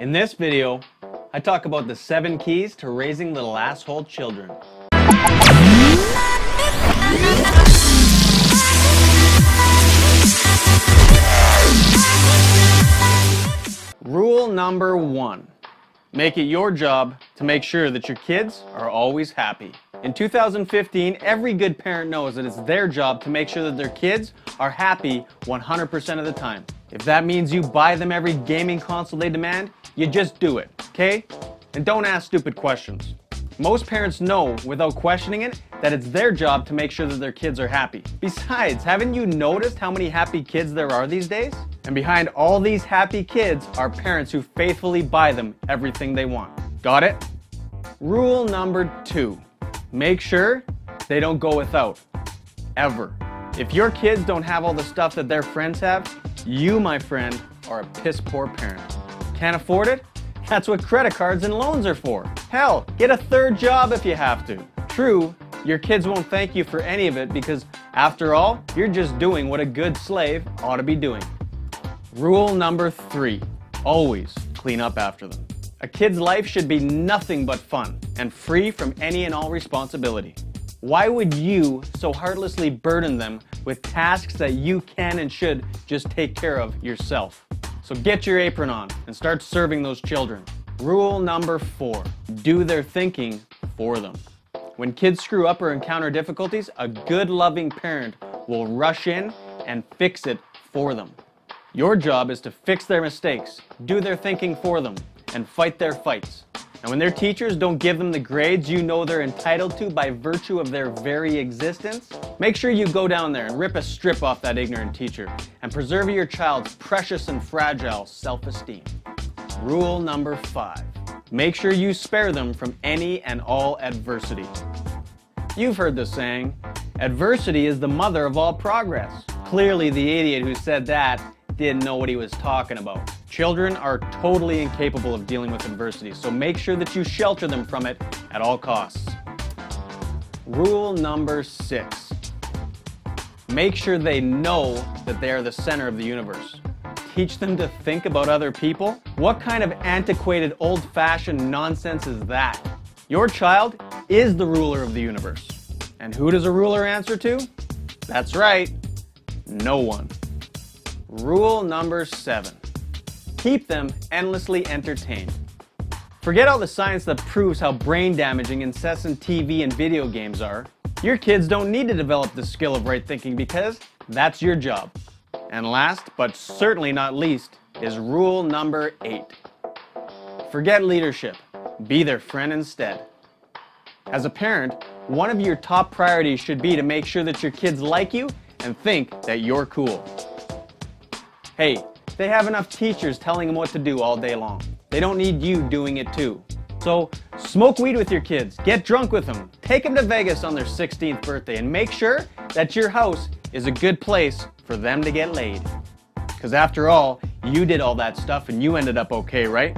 In this video, I talk about the 7 keys to raising little asshole children. Rule number 1. Make it your job to make sure that your kids are always happy. In 2015, every good parent knows that it's their job to make sure that their kids are happy 100% of the time. If that means you buy them every gaming console they demand, you just do it, okay? And don't ask stupid questions. Most parents know, without questioning it, that it's their job to make sure that their kids are happy. Besides, haven't you noticed how many happy kids there are these days? And behind all these happy kids are parents who faithfully buy them everything they want. Got it? Rule number 2. Make sure they don't go without. Ever. If your kids don't have all the stuff that their friends have, you, my friend, are a piss poor parent. Can't afford it? That's what credit cards and loans are for. Hell, get a 3rd job if you have to. True, your kids won't thank you for any of it because, after all, you're just doing what a good slave ought to be doing. Rule number 3. Always clean up after them. A kid's life should be nothing but fun and free from any and all responsibility. Why would you so heartlessly burden them with tasks that you can and should just take care of yourself? So get your apron on and start serving those children. Rule number 4. Do their thinking for them. When kids screw up or encounter difficulties, a good loving parent will rush in and fix it for them. Your job is to fix their mistakes, do their thinking for them, and fight their fights. And when their teachers don't give them the grades you know they're entitled to by virtue of their very existence, make sure you go down there and rip a strip off that ignorant teacher and preserve your child's precious and fragile self-esteem. Rule number 5. Make sure you spare them from any and all adversity. You've heard the saying, adversity is the mother of all progress. Clearly the idiot who said that didn't know what he was talking about. Children are totally incapable of dealing with adversity, so make sure that you shelter them from it at all costs. Rule number 6. Make sure they know that they are the center of the universe. Teach them to think about other people? What kind of antiquated, old-fashioned nonsense is that? Your child is the ruler of the universe. And who does a ruler answer to? That's right, no one. Rule number 7. Keep them endlessly entertained. Forget all the science that proves how brain damaging incessant TV and video games are. Your kids don't need to develop the skill of right thinking because that's your job. And last, but certainly not least, is rule number 8. Forget leadership. Be their friend instead. As a parent, one of your top priorities should be to make sure that your kids like you and think that you're cool. Hey, they have enough teachers telling them what to do all day long. They don't need you doing it too. So smoke weed with your kids, get drunk with them, take them to Vegas on their 16th birthday, and make sure that your house is a good place for them to get laid. Because after all, you did all that stuff and you ended up okay, right?